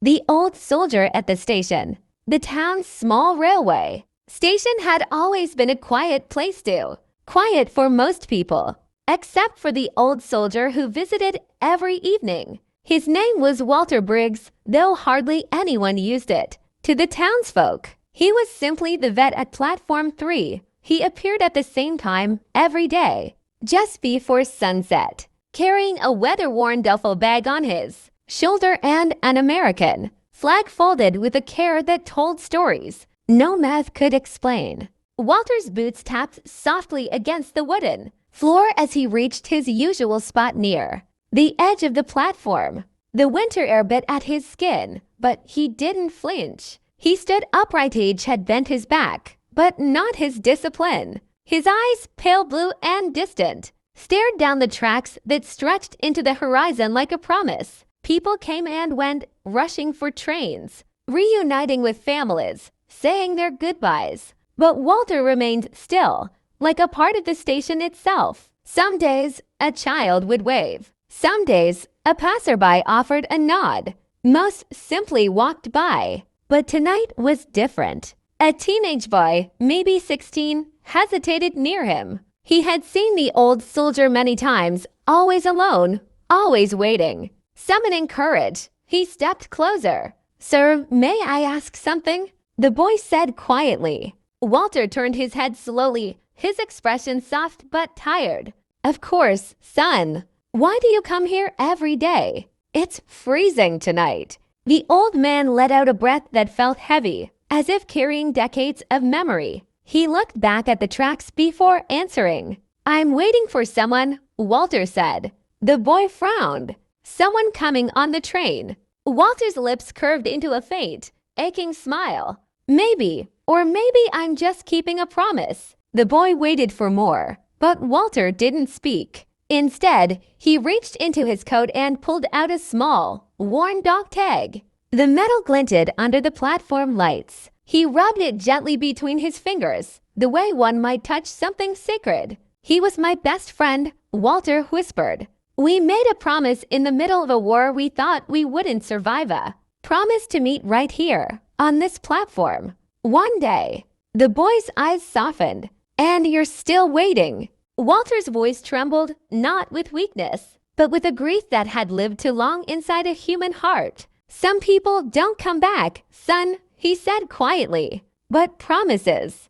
The old soldier at the station. The town's small railway station had always been a quiet place too. Quiet for most people, except for the old soldier who visited every evening. His name was Walter Briggs, though hardly anyone used it. To the townsfolk, he was simply the vet at Platform 3. He appeared at the same time every day, just before sunset, carrying a weather-worn duffel bag on his shoulder and an American flag folded with a care that told stories no math could explain. Walter's boots tapped softly against the wooden floor as he reached his usual spot near the edge of the platform. The winter air bit at his skin, but he didn't flinch. He stood upright. Age had bent his back, but not his discipline. His eyes, pale blue and distant, stared down the tracks that stretched into the horizon like a promise. People came and went, rushing for trains, reuniting with families, saying their goodbyes. But Walter remained still, like a part of the station itself. Some days, a child would wave. Some days, a passerby offered a nod. Most simply walked by. But tonight was different. A teenage boy, maybe 16, hesitated near him. He had seen the old soldier many times, always alone, always waiting. Summoning courage, he stepped closer. "Sir, may I ask something?" the boy said quietly. Walter turned his head slowly, his expression soft but tired. "Of course, son. Why do you come here every day?" "It's freezing tonight." The old man let out a breath that felt heavy, as if carrying decades of memory. He looked back at the tracks before answering. "I'm waiting for someone," Walter said. The boy frowned. "Someone coming on the train." Walter's lips curved into a faint, aching smile. "Maybe, or maybe I'm just keeping a promise." The boy waited for more, but Walter didn't speak. Instead, he reached into his coat and pulled out a small, worn dog tag. The metal glinted under the platform lights. He rubbed it gently between his fingers, the way one might touch something sacred. "He was my best friend," Walter whispered. "We made a promise in the middle of a war we thought we wouldn't survive a promise to meet right here, on this platform. One day." The boy's eyes softened. "And you're still waiting." Walter's voice trembled, not with weakness, but with a grief that had lived too long inside a human heart. "Some people don't come back, son," he said quietly. "But promises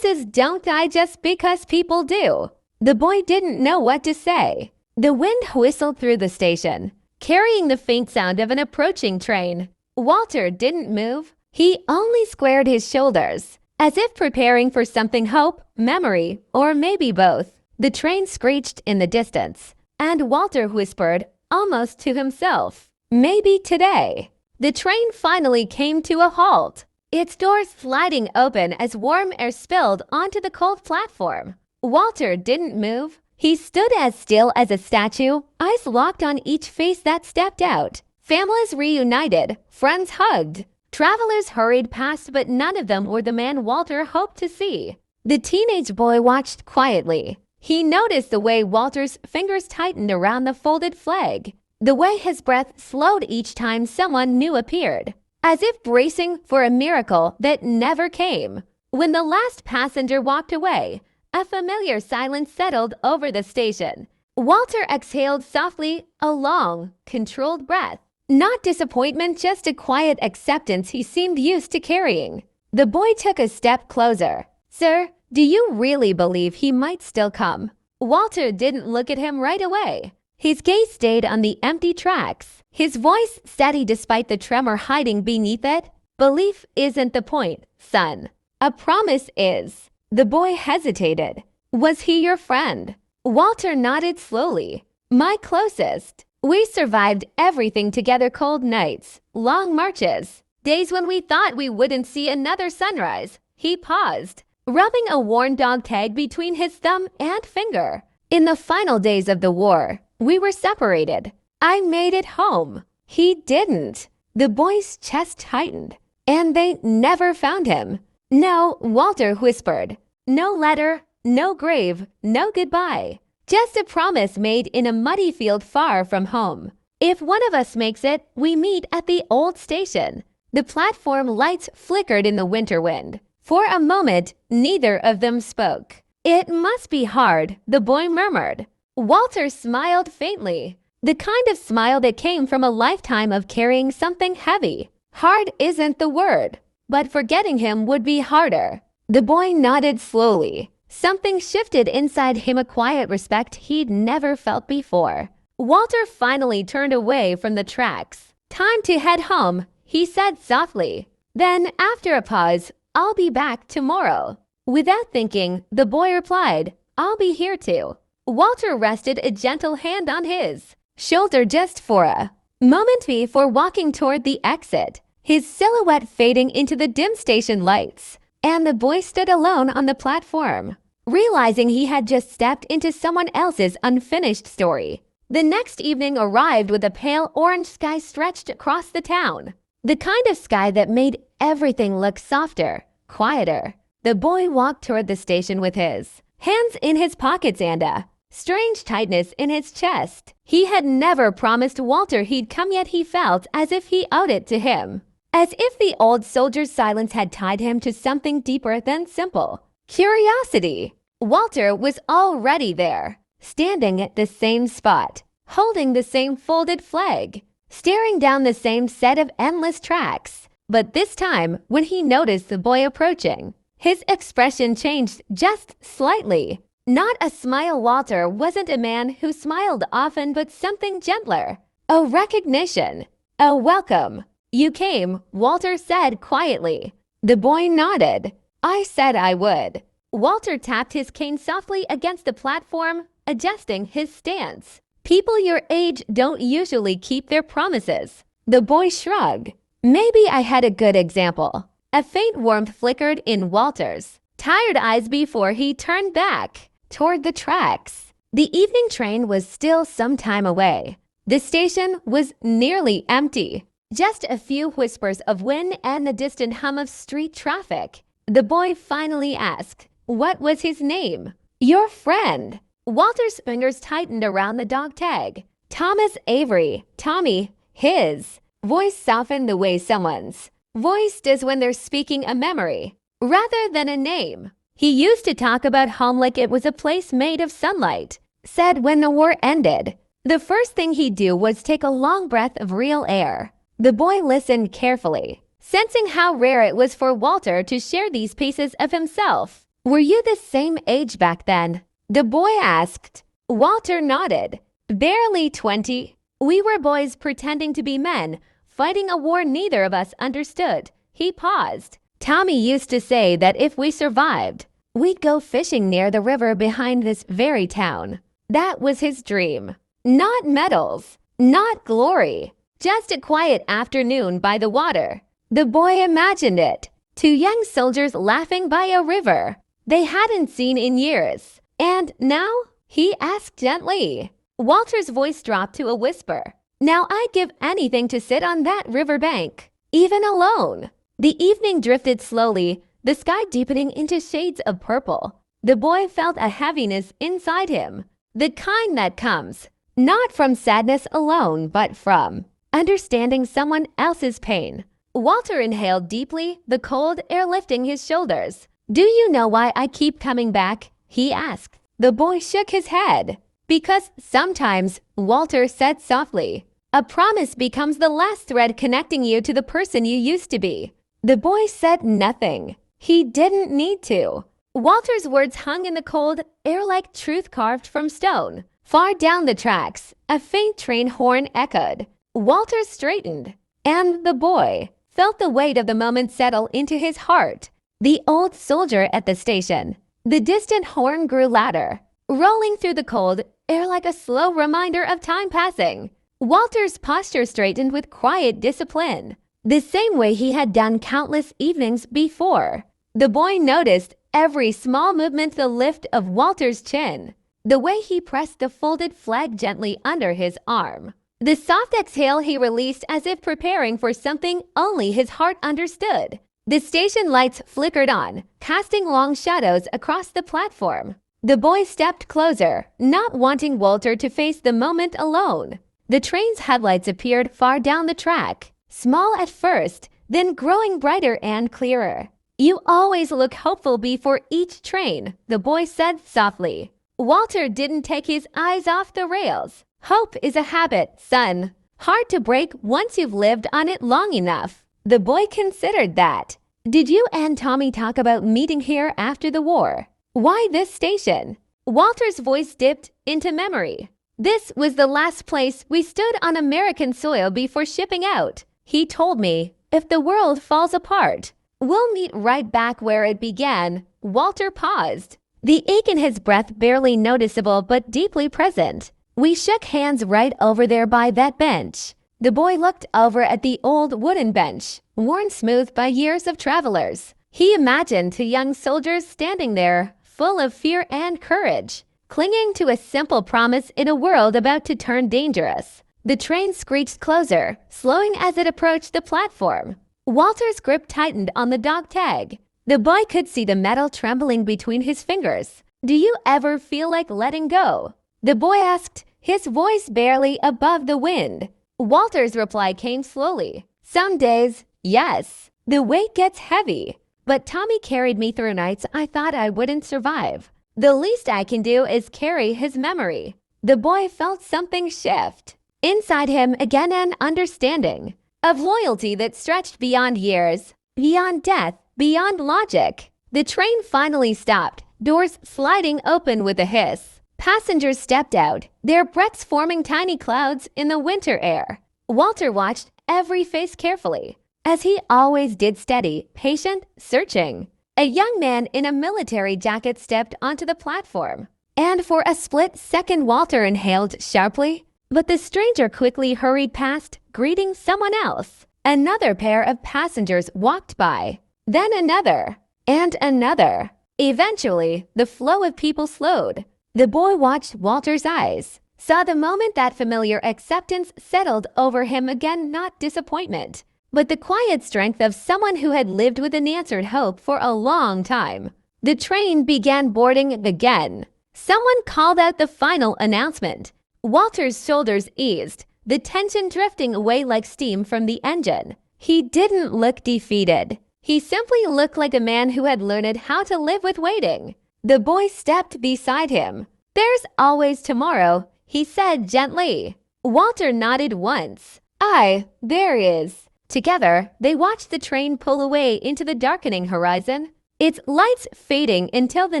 don't die just because people do." The boy didn't know what to say. The wind whistled through the station, carrying the faint sound of an approaching train. Walter didn't move. He only squared his shoulders, as if preparing for something: hope, memory, or maybe both. The train screeched in the distance, and Walter whispered, almost to himself, "Maybe today." The train finally came to a halt, its doors sliding open as warm air spilled onto the cold platform. Walter didn't move. He stood as still as a statue, eyes locked on each face that stepped out. Families reunited, friends hugged. Travelers hurried past, but none of them were the man Walter hoped to see. The teenage boy watched quietly. He noticed the way Walter's fingers tightened around the folded flag, the way his breath slowed each time someone new appeared, as if bracing for a miracle that never came. When the last passenger walked away, a familiar silence settled over the station. Walter exhaled softly, a long, controlled breath. Not disappointment, just a quiet acceptance he seemed used to carrying. The boy took a step closer. "Sir, do you really believe he might still come?" Walter didn't look at him right away. His gaze stayed on the empty tracks, his voice steady despite the tremor hiding beneath it. "Belief isn't the point, son. A promise is." The boy hesitated. "Was he your friend?" Walter nodded slowly. "My closest. We survived everything together: cold nights, long marches, days when we thought we wouldn't see another sunrise." He paused, rubbing a worn dog tag between his thumb and finger. "In the final days of the war, we were separated. I made it home. He didn't." The boy's chest tightened. "And they never found him?" "No," Walter whispered. "No letter, no grave, no goodbye. Just a promise made in a muddy field far from home." If one of us makes it, we meet at the old station. The platform lights flickered in the winter wind. For a moment, neither of them spoke. It must be hard, the boy murmured. Walter smiled faintly, the kind of smile that came from a lifetime of carrying something heavy. Hard isn't the word, but forgetting him would be harder. The boy nodded slowly. Something shifted inside him, a quiet respect he'd never felt before. Walter finally turned away from the tracks. Time to head home, he said softly. Then, after a pause, I'll be back tomorrow. Without thinking, the boy replied, I'll be here too. Walter rested a gentle hand on his shoulder just for a moment before walking toward the exit, his silhouette fading into the dim station lights, and the boy stood alone on the platform, realizing he had just stepped into someone else's unfinished story. The next evening arrived with a pale orange sky stretched across the town, the kind of sky that made everything look softer, quieter. The boy walked toward the station with his hands in his pockets and a strange tightness in his chest. He had never promised Walter he'd come, yet he felt as if he owed it to him. As if the old soldier's silence had tied him to something deeper than simple curiosity. Walter was already there, standing at the same spot, holding the same folded flag, staring down the same set of endless tracks. But this time, when he noticed the boy approaching, his expression changed just slightly. Not a smile. Walter wasn't a man who smiled often, but something gentler. A recognition. A welcome. You came, Walter said quietly. The boy nodded. I said I would. Walter tapped his cane softly against the platform, adjusting his stance. People your age don't usually keep their promises. The boy shrugged. Maybe I had a good example. A faint warmth flickered in Walter's tired eyes before he turned back toward the tracks. The evening train was still some time away. The station was nearly empty. Just a few whispers of wind and the distant hum of street traffic. The boy finally asked, what was his name? Your friend. Walter's fingers tightened around the dog tag. Thomas Avery. Tommy. His voice softened the way someone's voice does when they're speaking a memory, rather than a name. He used to talk about home like it was a place made of sunlight. Said when the war ended, the first thing he'd do was take a long breath of real air. The boy listened carefully, sensing how rare it was for Walter to share these pieces of himself. Were you the same age back then? The boy asked. Walter nodded. Barely 20. We were boys pretending to be men, fighting a war neither of us understood. He paused. Tommy used to say that if we survived, we'd go fishing near the river behind this very town. That was his dream. Not medals, not glory, just a quiet afternoon by the water. The boy imagined it. Two young soldiers laughing by a river they hadn't seen in years. And now? He asked gently. Walter's voice dropped to a whisper. Now I'd give anything to sit on that riverbank, even alone. The evening drifted slowly, the sky deepening into shades of purple. The boy felt a heaviness inside him, the kind that comes not from sadness alone, but from understanding someone else's pain. Walter inhaled deeply, the cold air lifting his shoulders. Do you know why I keep coming back? He asked. The boy shook his head. Because sometimes, Walter said softly, a promise becomes the last thread connecting you to the person you used to be. The boy said nothing. He didn't need to. Walter's words hung in the cold air like truth carved from stone. Far down the tracks, a faint train horn echoed. Walter straightened, and the boy felt the weight of the moment settle into his heart. The old soldier at the station. The distant horn grew louder, rolling through the cold air like a slow reminder of time passing. Walter's posture straightened with quiet discipline, the same way he had done countless evenings before. The boy noticed every small movement, the lift of Walter's chin, the way he pressed the folded flag gently under his arm, the soft exhale he released as if preparing for something only his heart understood. The station lights flickered on, casting long shadows across the platform. The boy stepped closer, not wanting Walter to face the moment alone. The train's headlights appeared far down the track, small at first, then growing brighter and clearer. "You always look hopeful before each train," the boy said softly. Walter didn't take his eyes off the rails. "Hope is a habit, son. Hard to break once you've lived on it long enough." The boy considered that. "Did you and Tommy talk about meeting here after the war? Why this station?" Walter's voice dipped into memory. "This was the last place we stood on American soil before shipping out. He told me, if the world falls apart, we'll meet right back where it began." Walter paused, the ache in his breath barely noticeable but deeply present. "We shook hands right over there by that bench." The boy looked over at the old wooden bench, worn smooth by years of travelers. He imagined two young soldiers standing there, full of fear and courage, clinging to a simple promise in a world about to turn dangerous. The train screeched closer, slowing as it approached the platform. Walter's grip tightened on the dog tag. The boy could see the metal trembling between his fingers. "Do you ever feel like letting go?" the boy asked, his voice barely above the wind. Walter's reply came slowly. "Some days, yes. The weight gets heavy. But Tommy carried me through nights I thought I wouldn't survive. The least I can do is carry his memory." The boy felt something shift. Inside him again, an understanding of loyalty that stretched beyond years, beyond death, beyond logic. The train finally stopped, doors sliding open with a hiss. Passengers stepped out, their breaths forming tiny clouds in the winter air. Walter watched every face carefully, as he always did, steady, patient, searching. A young man in a military jacket stepped onto the platform, and for a split second Walter inhaled sharply. But the stranger quickly hurried past, greeting someone else. Another pair of passengers walked by, then another, and another. Eventually, the flow of people slowed. The boy watched Walter's eyes, saw the moment that familiar acceptance settled over him again, not disappointment, but the quiet strength of someone who had lived with unanswered hope for a long time. The train began boarding again. Someone called out the final announcement. Walter's shoulders eased, the tension drifting away like steam from the engine. He didn't look defeated. He simply looked like a man who had learned how to live with waiting. The boy stepped beside him. "There's always tomorrow," he said gently. Walter nodded once. "Aye, there is." Together, they watched the train pull away into the darkening horizon, its lights fading until the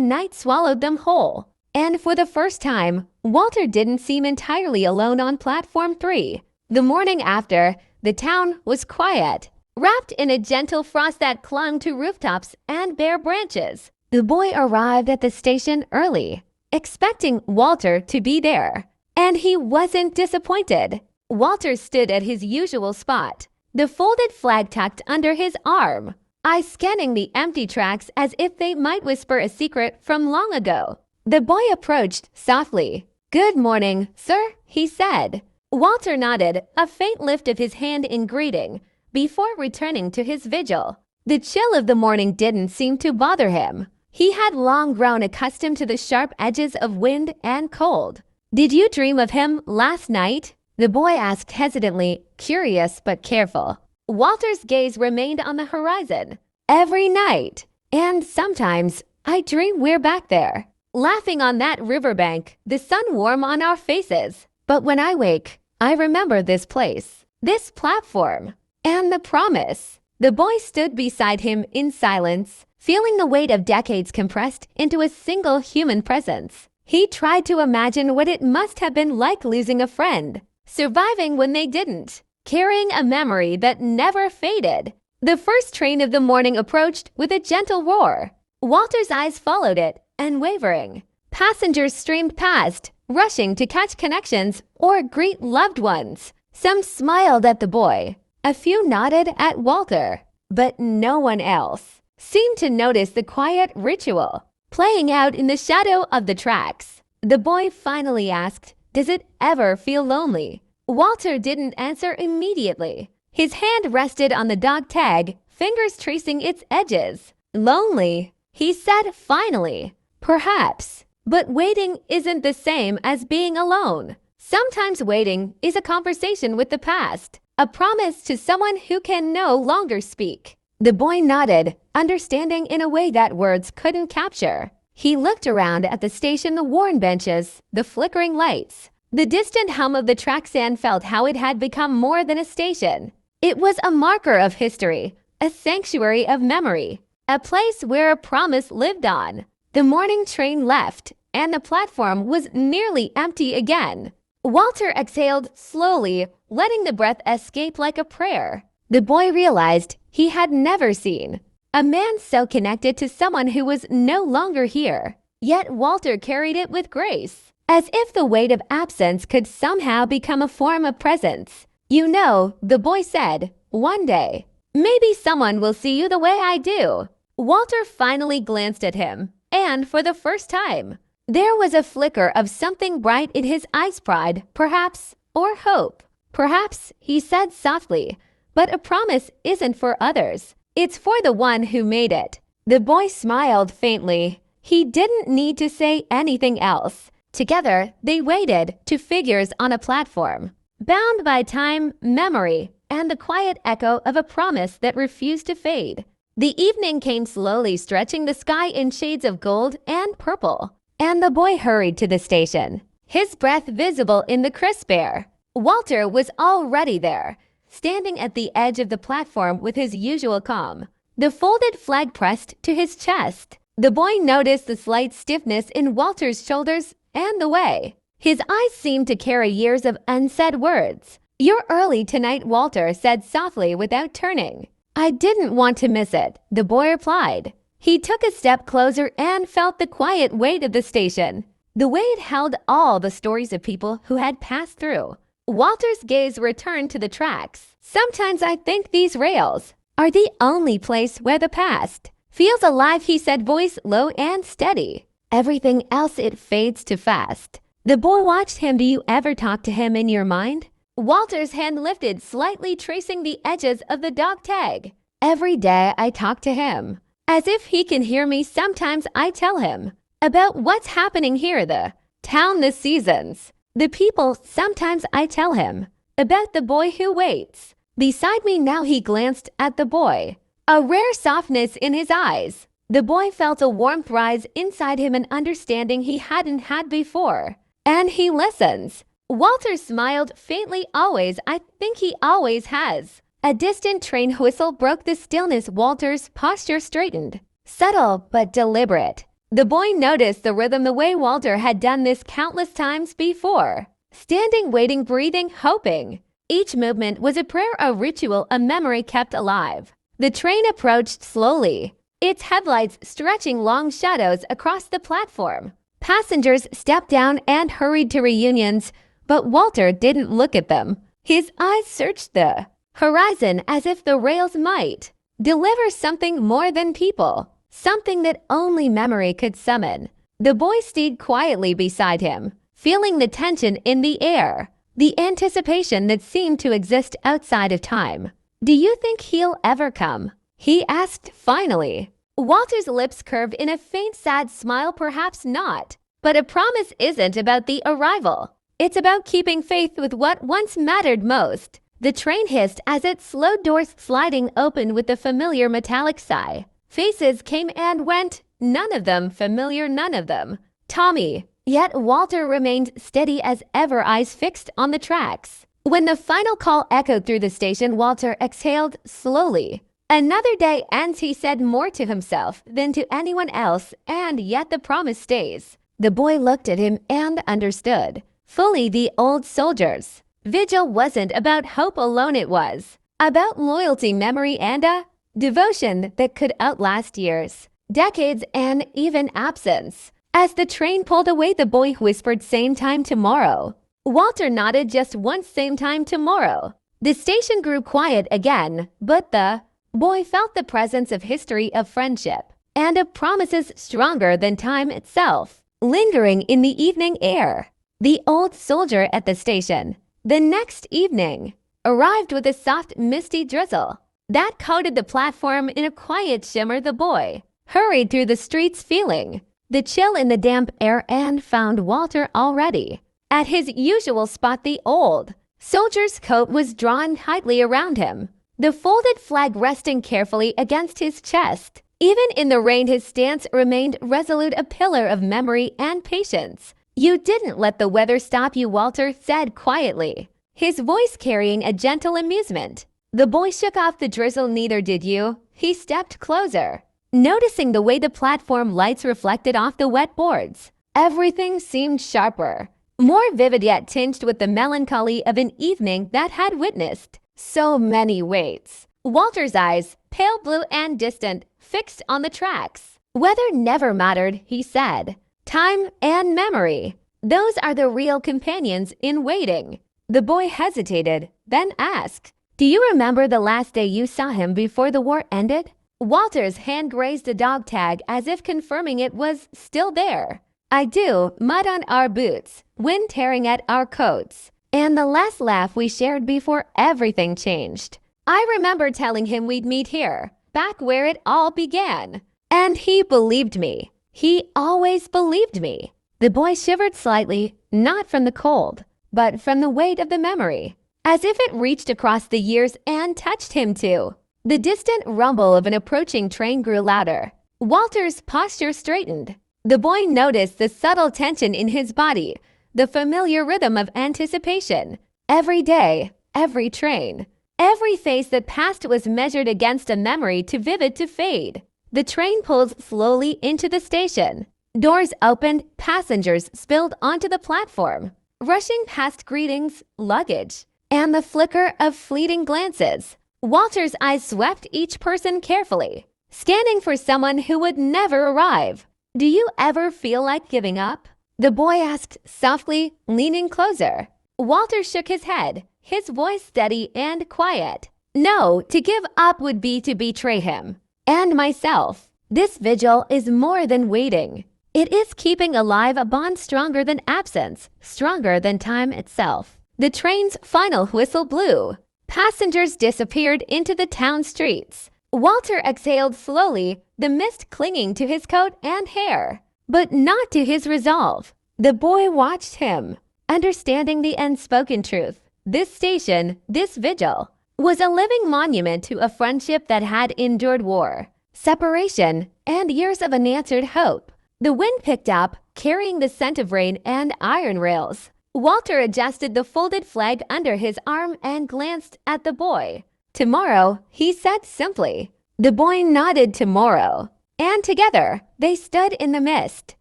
night swallowed them whole. And for the first time, Walter didn't seem entirely alone on Platform 3. The morning after, the town was quiet, wrapped in a gentle frost that clung to rooftops and bare branches. The boy arrived at the station early, expecting Walter to be there, and he wasn't disappointed. Walter stood at his usual spot, the folded flag tucked under his arm, eyes scanning the empty tracks as if they might whisper a secret from long ago. The boy approached softly. "Good morning, sir," he said. Walter nodded, a faint lift of his hand in greeting, before returning to his vigil. The chill of the morning didn't seem to bother him. He had long grown accustomed to the sharp edges of wind and cold. "Did you dream of him last night?" the boy asked hesitantly, curious but careful. Walter's gaze remained on the horizon. "Every night. And sometimes I dream we're back there, laughing on that riverbank, the sun warm on our faces. But when I wake, I remember this place, this platform, and the promise." The boy stood beside him in silence, feeling the weight of decades compressed into a single human presence. He tried to imagine what it must have been like losing a friend, surviving when they didn't, carrying a memory that never faded. The first train of the morning approached with a gentle roar. Walter's eyes followed it, unwavering. Passengers streamed past, rushing to catch connections or greet loved ones. Some smiled at the boy. A few nodded at Walter, but no one else seemed to notice the quiet ritual playing out in the shadow of the tracks. The boy finally asked, "Does it ever feel lonely?" Walter didn't answer immediately. His hand rested on the dog tag, fingers tracing its edges. "Lonely," he said finally. "Perhaps. But waiting isn't the same as being alone." Sometimes waiting is a conversation with the past, a promise to someone who can no longer speak. The boy nodded, understanding in a way that words couldn't capture. He looked around at the station, the worn benches, the flickering lights. The distant hum of the tracks, and felt how it had become more than a station. It was a marker of history, a sanctuary of memory, a place where a promise lived on. The morning train left, and the platform was nearly empty again. Walter exhaled slowly, letting the breath escape like a prayer. The boy realized he had never seen a man so connected to someone who was no longer here. Yet Walter carried it with grace, as if the weight of absence could somehow become a form of presence. "You know," the boy said, "one day, maybe someone will see you the way I do." Walter finally glanced at him, and for the first time, there was a flicker of something bright in his eyes, pride, perhaps, or hope. "Perhaps," he said softly, "but a promise isn't for others. It's for the one who made it." The boy smiled faintly. He didn't need to say anything else. Together, they waited, two figures on a platform, bound by time, memory, and the quiet echo of a promise that refused to fade. The evening came slowly, stretching the sky in shades of gold and purple, and the boy hurried to the station, his breath visible in the crisp air. Walter was already there, standing at the edge of the platform with his usual calm, the folded flag pressed to his chest. The boy noticed the slight stiffness in Walter's shoulders and the way his eyes seemed to carry years of unsaid words. "You're early tonight," Walter said softly without turning. "I didn't want to miss it," the boy replied. He took a step closer and felt the quiet weight of the station. The way it held all the stories of people who had passed through. Walter's gaze returned to the tracks. "Sometimes I think these rails are the only place where the past feels alive," he said, voice low and steady. "Everything else, it fades too fast." The boy watched him. "Do you ever talk to him in your mind?" Walter's hand lifted slightly, tracing the edges of the dog tag. "Every day I talk to him, as if he can hear me. Sometimes I tell him about what's happening here, the town, the seasons, the people. Sometimes I tell him about the boy who waits beside me now." He glanced at the boy, a rare softness in his eyes. The boy felt a warmth rise inside him, an understanding he hadn't had before. "And he listens." Walter smiled faintly. "Always. I think he always has." A distant train whistle broke the stillness. Walter's posture straightened, subtle but deliberate. The boy noticed the rhythm, the way Walter had done this countless times before. Standing, waiting, breathing, hoping. Each movement was a prayer, a ritual, a memory kept alive. The train approached slowly, its headlights stretching long shadows across the platform. Passengers stepped down and hurried to reunions, but Walter didn't look at them. His eyes searched the horizon as if the rails might deliver something more than people, something that only memory could summon. The boy stayed quietly beside him, feeling the tension in the air, the anticipation that seemed to exist outside of time. "Do you think he'll ever come?" he asked finally. Walter's lips curved in a faint, sad smile. "Perhaps not. But a promise isn't about the arrival. It's about keeping faith with what once mattered most." The train hissed as its slow doors sliding open with the familiar metallic sigh. Faces came and went, none of them familiar, none of them Tommy. Yet Walter remained steady as ever, eyes fixed on the tracks. When the final call echoed through the station, Walter exhaled slowly. "Another day ends," he said, more to himself than to anyone else, "and yet the promise stays." The boy looked at him and understood fully. The old soldier's vigil wasn't about hope alone, it was about loyalty, memory, and a devotion that could outlast years, decades, and even absence. As the train pulled away, the boy whispered, "Same time tomorrow." Walter nodded, just once, "Same time tomorrow." The station grew quiet again, but the boy felt the presence of history, of friendship, and of promises stronger than time itself, lingering in the evening air. The old soldier at the station, the next evening, arrived with a soft, misty drizzle that coated the platform in a quiet shimmer. The boy hurried through the streets, feeling the chill in the damp air, and found Walter already At his usual spot, the old soldier's coat was drawn tightly around him, the folded flag resting carefully against his chest. Even in the rain, his stance remained resolute, a pillar of memory and patience. "You didn't let the weather stop you," Walter said quietly, his voice carrying a gentle amusement. The boy shook off the drizzle. "Neither did you." He stepped closer, noticing the way the platform lights reflected off the wet boards. Everything seemed sharper, more vivid, yet tinged with the melancholy of an evening that had witnessed so many waits. Walter's eyes, pale blue and distant, fixed on the tracks. "Weather never mattered," he said. "Time and memory, those are the real companions in waiting." The boy hesitated, then asked, "Do you remember the last day you saw him before the war ended?" Walter's hand grazed a dog tag as if confirming it was still there. "I do, mud on our boots, wind tearing at our coats, and the last laugh we shared before everything changed. I remember telling him we'd meet here, back where it all began. And he believed me. He always believed me." The boy shivered slightly, not from the cold, but from the weight of the memory, as if it reached across the years and touched him too. The distant rumble of an approaching train grew louder. Walter's posture straightened. The boy noticed the subtle tension in his body, the familiar rhythm of anticipation. Every day, every train, every face that passed was measured against a memory too vivid to fade. The train pulled slowly into the station. Doors opened, passengers spilled onto the platform, rushing past greetings, luggage, and the flicker of fleeting glances. Walter's eyes swept each person carefully, scanning for someone who would never arrive. "Do you ever feel like giving up?" the boy asked softly, leaning closer. Walter shook his head, his voice steady and quiet. "No, to give up would be to betray him and myself. This vigil is more than waiting. It is keeping alive a bond stronger than absence, stronger than time itself." The train's final whistle blew. Passengers disappeared into the town streets. Walter exhaled slowly, the mist clinging to his coat and hair, but not to his resolve. The boy watched him, understanding the unspoken truth. This station, this vigil, was a living monument to a friendship that had endured war, separation, and years of unanswered hope. The wind picked up, carrying the scent of rain and iron rails. Walter adjusted the folded flag under his arm and glanced at the boy. "Tomorrow," he said simply. The boy nodded. "Tomorrow." And together, they stood in the mist,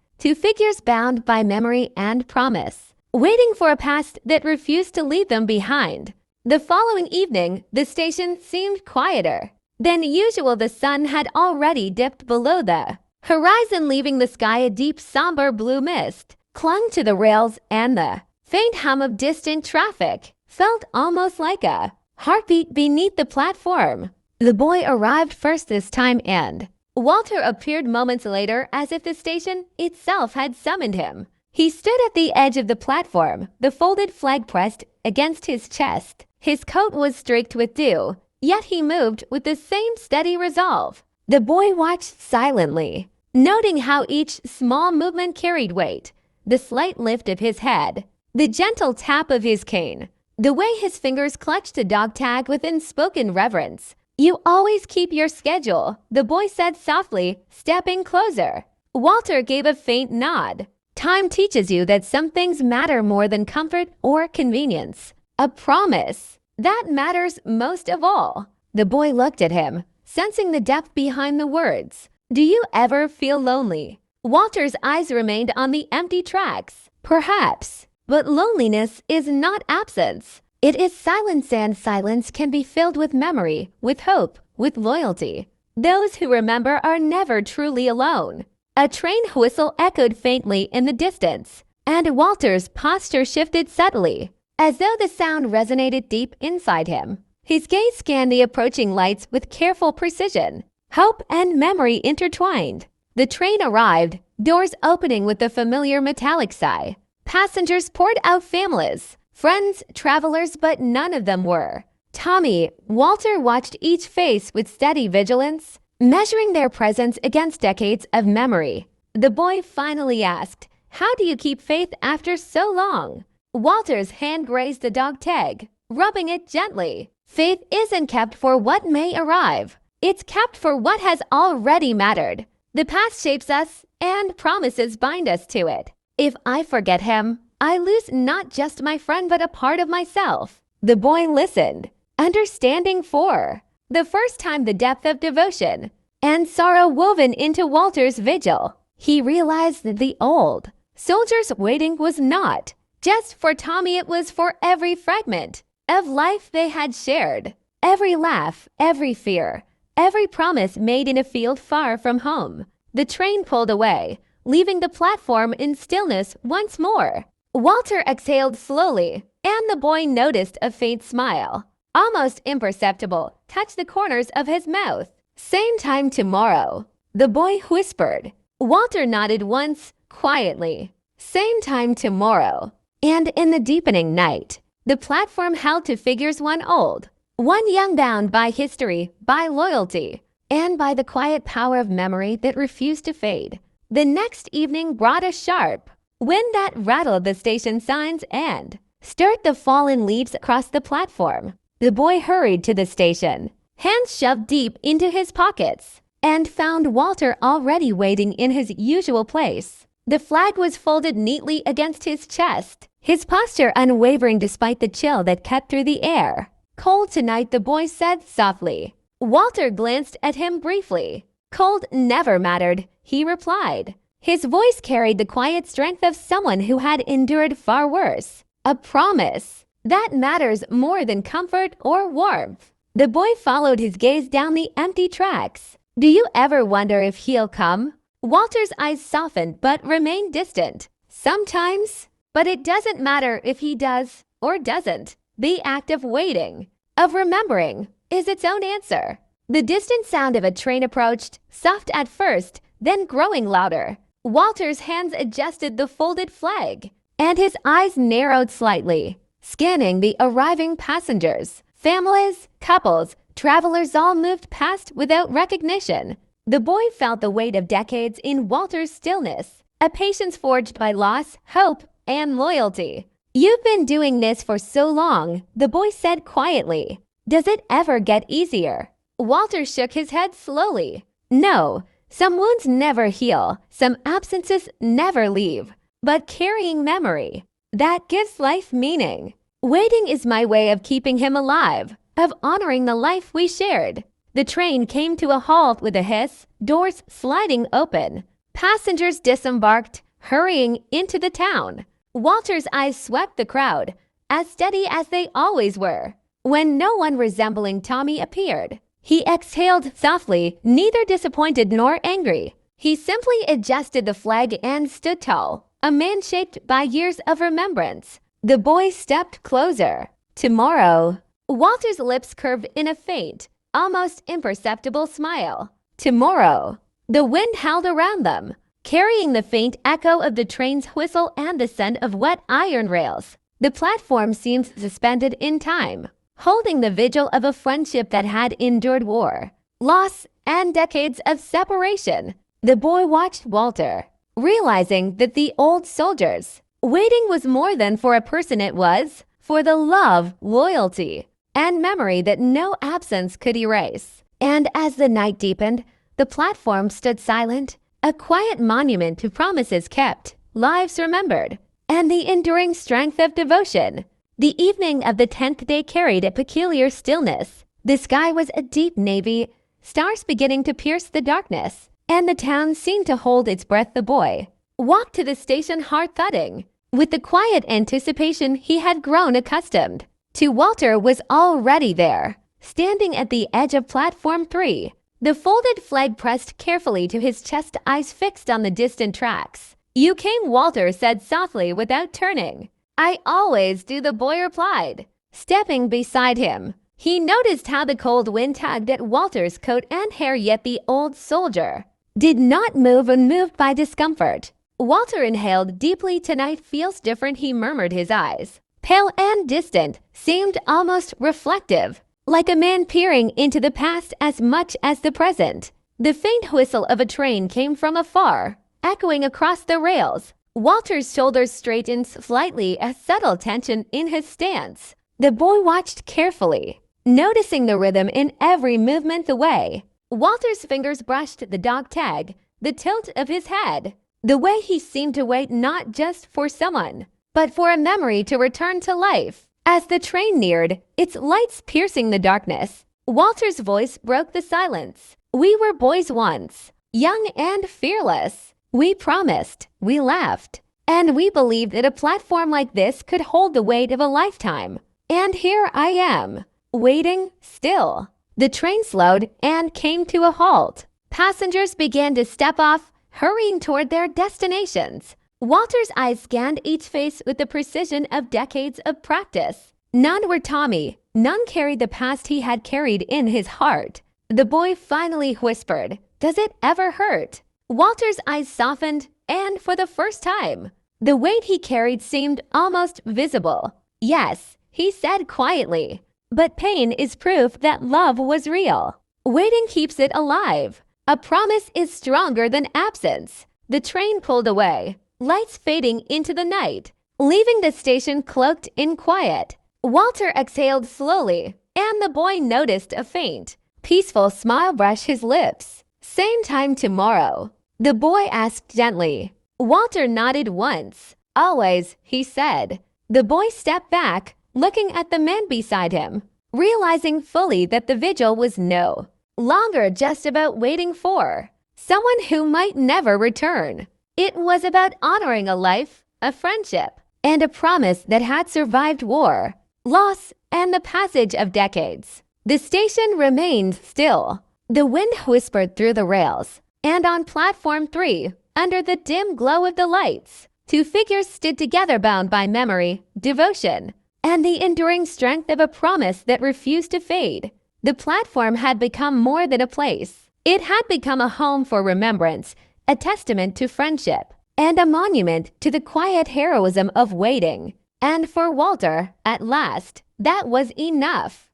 two figures bound by memory and promise, waiting for a past that refused to leave them behind. The following evening, the station seemed quieter than usual. The sun had already dipped below the horizon, leaving the sky a deep, somber blue mist clung to the rails, and the faint hum of distant traffic felt almost like a heartbeat beneath the platform. The boy arrived first this time, and Walter appeared moments later, as if the station itself had summoned him. He stood at the edge of the platform, the folded flag pressed against his chest. His coat was streaked with dew, yet he moved with the same steady resolve. The boy watched silently, noting how each small movement carried weight, the slight lift of his head, the gentle tap of his cane, the way his fingers clutched a dog tag with unspoken reverence. "You always keep your schedule," the boy said softly, stepping closer. Walter gave a faint nod. "Time teaches you that some things matter more than comfort or convenience. A promise, that matters most of all." The boy looked at him, sensing the depth behind the words. "Do you ever feel lonely?" Walter's eyes remained on the empty tracks. "Perhaps. But loneliness is not absence. It is silence, and silence can be filled with memory, with hope, with loyalty. Those who remember are never truly alone." A train whistle echoed faintly in the distance, and Walter's posture shifted subtly, as though the sound resonated deep inside him. His gaze scanned the approaching lights with careful precision. Hope and memory intertwined. The train arrived, doors opening with the familiar metallic sigh. Passengers poured out, families, friends, travelers, but none of them were Tommy. Walter watched each face with steady vigilance, measuring their presence against decades of memory. The boy finally asked, "How do you keep faith after so long?" Walter's hand grazed the dog tag, rubbing it gently. Faith isn't kept for what may arrive. It's kept for what has already mattered. The past shapes us, and promises bind us to it. If I forget him, I lose not just my friend but a part of myself. The boy listened, understanding for the first time the depth of devotion and sorrow woven into Walter's vigil. He realized that the old soldier's waiting was not just for Tommy, it was for every fragment of life they had shared. Every laugh, every fear, every promise made in a field far from home. The train pulled away, leaving the platform in stillness once more. Walter exhaled slowly, and the boy noticed a faint smile, almost imperceptible, touch the corners of his mouth. Same time tomorrow, the boy whispered. Walter nodded once, quietly. Same time tomorrow. And in the deepening night, the platform held to figures one old, one young, bound by history, by loyalty, and by the quiet power of memory that refused to fade. The next evening brought a sharp wind that rattled the station signs and stirred the fallen leaves across the platform. The boy hurried to the station, hands shoved deep into his pockets, and found Walter already waiting in his usual place. The flag was folded neatly against his chest, his posture unwavering despite the chill that cut through the air. Cold tonight, the boy said softly. Walter glanced at him briefly. Cold never mattered, he replied. His voice carried the quiet strength of someone who had endured far worse. A promise that matters more than comfort or warmth. The boy followed his gaze down the empty tracks. Do you ever wonder if he'll come? Walter's eyes softened but remained distant. Sometimes, but it doesn't matter if he does or doesn't. The act of waiting, of remembering, is its own answer. The distant sound of a train approached, soft at first, then growing louder. Walter's hands adjusted the folded flag, and his eyes narrowed slightly, scanning the arriving passengers. Families, couples, travelers all moved past without recognition. The boy felt the weight of decades in Walter's stillness, a patience forged by loss, hope, and loyalty. You've been doing this for so long, the boy said quietly. Does it ever get easier? Walter shook his head slowly. No, some wounds never heal, some absences never leave. But carrying memory, that gives life meaning. Waiting is my way of keeping him alive, of honoring the life we shared. The train came to a halt with a hiss, doors sliding open. Passengers disembarked, hurrying into the town. Walter's eyes swept the crowd, as steady as they always were. When no one resembling Tommy appeared, he exhaled softly, neither disappointed nor angry. He simply adjusted the flag and stood tall, a man shaped by years of remembrance. The boy stepped closer. Tomorrow. Walter's lips curved in a faint, almost imperceptible smile. Tomorrow. The wind howled around them, carrying the faint echo of the train's whistle and the scent of wet iron rails. The platform seemed suspended in time, holding the vigil of a friendship that had endured war, loss, and decades of separation. The boy watched Walter, realizing that the old soldier's waiting was more than for a person, it was for the love, loyalty, and memory that no absence could erase. And as the night deepened, the platform stood silent, a quiet monument to promises kept, lives remembered, and the enduring strength of devotion. The evening of the 10th day carried a peculiar stillness. The sky was a deep navy, stars beginning to pierce the darkness, and the town seemed to hold its breath. The boy walked to the station, heart thudding, with the quiet anticipation he had grown accustomed to. Walter was already there, standing at the edge of platform 3, the folded flag pressed carefully to his chest, eyes fixed on the distant tracks. You came, Walter said softly without turning. I always do, the boy replied, stepping beside him. He noticed how the cold wind tugged at Walter's coat and hair, yet the old soldier did not move, unmoved by discomfort. Walter inhaled deeply. Tonight feels different, he murmured, his eyes, pale and distant, seemed almost reflective, like a man peering into the past as much as the present. The faint whistle of a train came from afar, echoing across the rails. Walter's shoulders straightened slightly, a subtle tension in his stance. The boy watched carefully, noticing the rhythm in every movement away. Walter's fingers brushed the dog tag, the tilt of his head, the way he seemed to wait not just for someone, but for a memory to return to life. As the train neared, its lights piercing the darkness, Walter's voice broke the silence. We were boys once, young and fearless. We promised, we laughed, and we believed that a platform like this could hold the weight of a lifetime. And here I am, waiting still. The train slowed and came to a halt. Passengers began to step off, hurrying toward their destinations. Walter's eyes scanned each face with the precision of decades of practice. None were Tommy. None carried the past he had carried in his heart. The boy finally whispered, "Does it ever hurt?" Walter's eyes softened, and for the first time, the weight he carried seemed almost visible. "Yes," he said quietly, "but pain is proof that love was real. Waiting keeps it alive. A promise is stronger than absence." The train pulled away, lights fading into the night, leaving the station cloaked in quiet. Walter exhaled slowly, and the boy noticed a faint, peaceful smile brush his lips. "Same time tomorrow?" the boy asked gently. Walter nodded once. "Always," he said. The boy stepped back, looking at the man beside him, realizing fully that the vigil was no longer just about waiting for someone who might never return. It was about honoring a life, a friendship, and a promise that had survived war, loss, and the passage of decades. The station remained still. The wind whispered through the rails, and on platform 3, under the dim glow of the lights, two figures stood together, bound by memory, devotion, and the enduring strength of a promise that refused to fade. The platform had become more than a place. It had become a home for remembrance, a testament to friendship, and a monument to the quiet heroism of waiting. And for Walter, at last, that was enough.